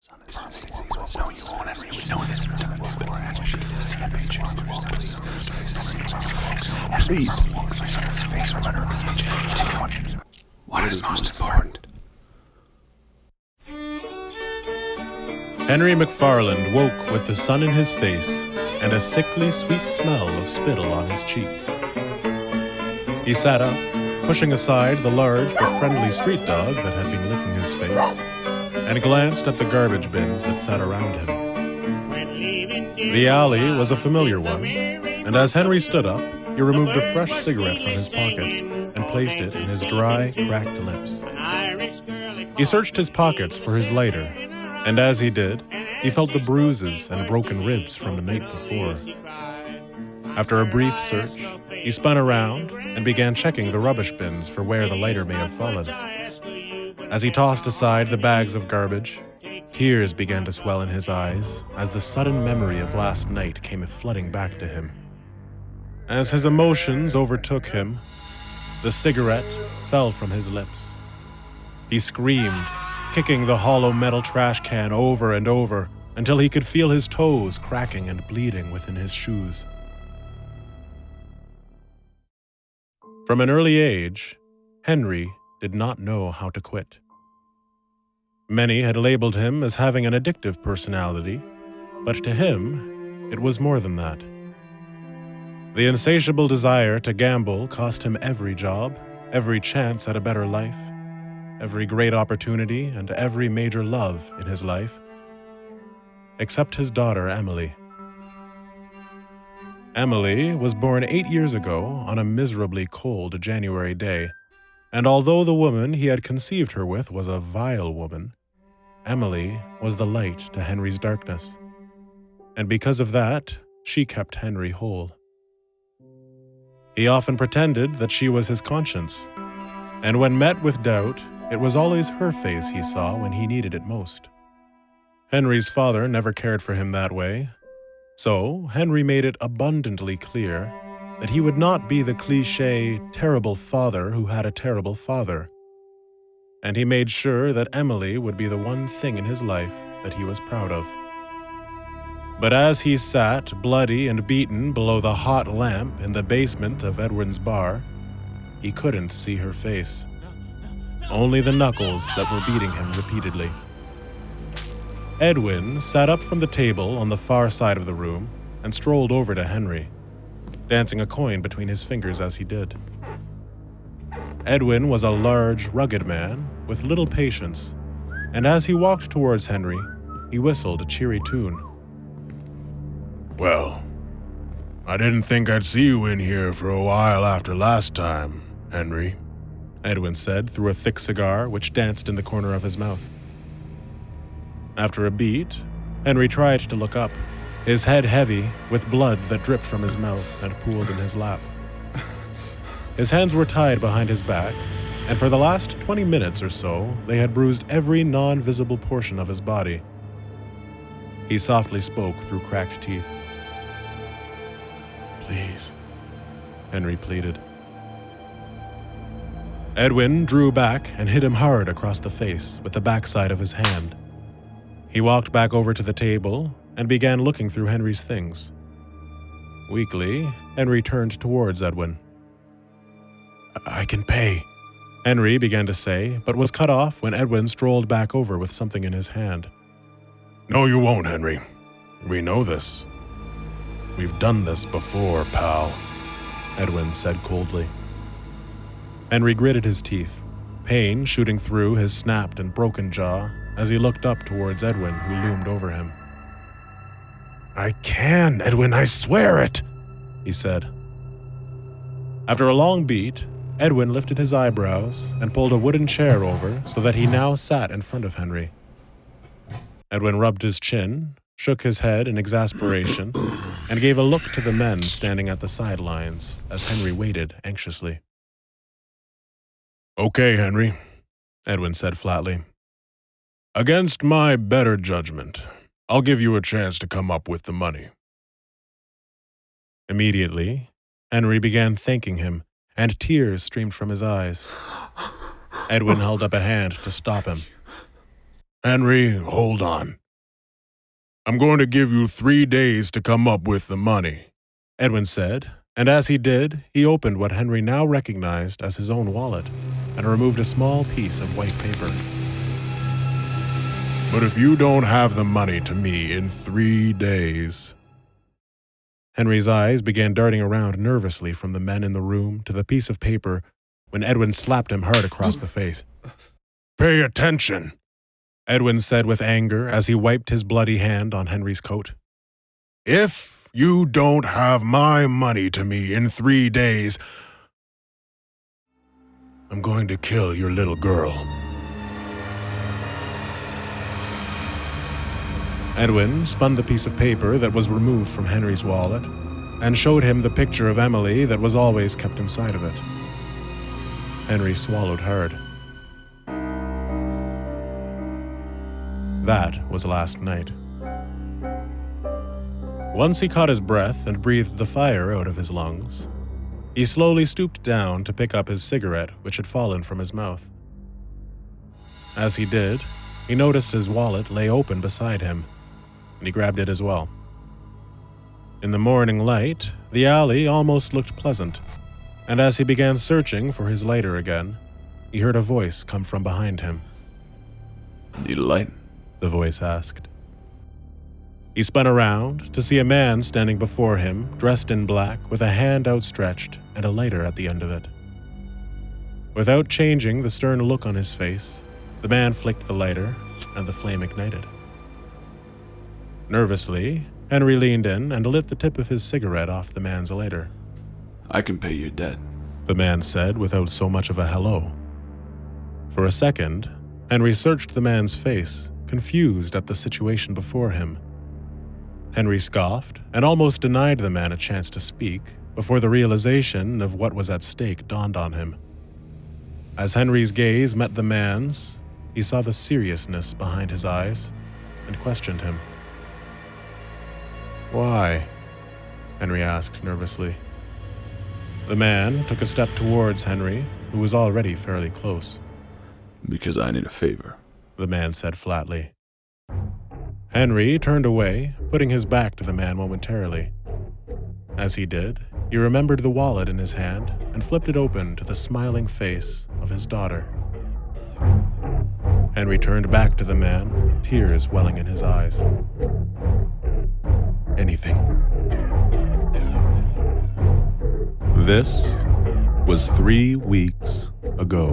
Please. What is most important? Henry MacFarland woke with the sun in his face and a sickly sweet smell of spittle on his cheek. He sat up, pushing aside the large but friendly street dog that had been licking his face, and glanced at the garbage bins that sat around him. The alley was a familiar one, and as Henry stood up, he removed a fresh cigarette from his pocket and placed it in his dry, cracked lips. He searched his pockets for his lighter, and as he did, he felt the bruises and broken ribs from the night before. After a brief search, he spun around and began checking the rubbish bins for where the lighter may have fallen. As he tossed aside the bags of garbage, tears began to swell in his eyes as the sudden memory of last night came flooding back to him. As his emotions overtook him, the cigarette fell from his lips. He screamed, kicking the hollow metal trash can over and over until he could feel his toes cracking and bleeding within his shoes. From an early age, Henry did not know how to quit. Many had labeled him as having an addictive personality, but to him, it was more than that. The insatiable desire to gamble cost him every job, every chance at a better life, every great opportunity, and every major love in his life, except his daughter, Emily. Emily was born 8 years ago on a miserably cold January day, and although the woman he had conceived her with was a vile woman, Emily was the light to Henry's darkness, and because of that, she kept Henry whole. He often pretended that she was his conscience, and when met with doubt, it was always her face he saw when he needed it most. Henry's father never cared for him that way, so Henry made it abundantly clear that he would not be the cliché, terrible father who had a terrible father. And he made sure that Emily would be the one thing in his life that he was proud of. But as he sat, bloody and beaten, below the hot lamp in the basement of Edwin's bar, he couldn't see her face. Only the knuckles that were beating him repeatedly. Edwin sat up from the table on the far side of the room and strolled over to Henry, dancing a coin between his fingers as he did. Edwin was a large, rugged man with little patience, and as he walked towards Henry, he whistled a cheery tune. "Well, I didn't think I'd see you in here for a while after last time, Henry," Edwin said through a thick cigar which danced in the corner of his mouth. After a beat, Henry tried to look up, his head heavy with blood that dripped from his mouth and pooled in his lap. His hands were tied behind his back, and for the last 20 minutes or so, they had bruised every non-visible portion of his body. He softly spoke through cracked teeth. "Please," Henry pleaded. Edwin drew back and hit him hard across the face with the backside of his hand. He walked back over to the table and began looking through Henry's things. Weakly, Henry turned towards Edwin. "I can pay," Henry began to say, but was cut off when Edwin strolled back over with something in his hand. "No, you won't, Henry. We know this. We've done this before, pal," Edwin said coldly. Henry gritted his teeth, pain shooting through his snapped and broken jaw as he looked up towards Edwin, who loomed over him. "I can, Edwin, I swear it," he said. After a long beat, Edwin lifted his eyebrows and pulled a wooden chair over so that he now sat in front of Henry. Edwin rubbed his chin, shook his head in exasperation, and gave a look to the men standing at the sidelines as Henry waited anxiously. "Okay, Henry," Edwin said flatly. "Against my better judgment, I'll give you a chance to come up with the money." Immediately, Henry began thanking him, and tears streamed from his eyes. Edwin held up a hand to stop him. Henry, hold on. I'm going to give you 3 days to come up with the money, Edwin said, and as he did, he opened what Henry now recognized as his own wallet and removed a small piece of white paper. But if you don't have the money to me in 3 days... Henry's eyes began darting around nervously from the men in the room to the piece of paper when Edwin slapped him hard across the face. Pay attention, Edwin said with anger as he wiped his bloody hand on Henry's coat. If you don't have my money to me in 3 days, I'm going to kill your little girl. Edwin spun the piece of paper that was removed from Henry's wallet and showed him the picture of Emily that was always kept inside of it. Henry swallowed hard. That was last night. Once he caught his breath and breathed the fire out of his lungs, he slowly stooped down to pick up his cigarette which had fallen from his mouth. As he did, he noticed his wallet lay open beside him, and he grabbed it as well. In the morning light, the alley almost looked pleasant, and as he began searching for his lighter again, he heard a voice come from behind him. Need a light? The voice asked. He spun around to see a man standing before him, dressed in black, with a hand outstretched and a lighter at the end of it. Without changing the stern look on his face, the man flicked the lighter, and the flame ignited. Nervously, Henry leaned in and lit the tip of his cigarette off the man's lighter. I can pay your debt, the man said without so much of a hello. For a second, Henry searched the man's face, confused at the situation before him. Henry scoffed and almost denied the man a chance to speak before the realization of what was at stake dawned on him. As Henry's gaze met the man's, he saw the seriousness behind his eyes and questioned him. Why? Henry asked nervously. The man took a step towards Henry, who was already fairly close. because I need a favor, the man said flatly. Henry turned away, putting his back to the man momentarily. As he did, he remembered the wallet in his hand and flipped it open to the smiling face of his daughter. Henry turned back to the man, tears welling in his eyes. Anything. This was 3 weeks ago.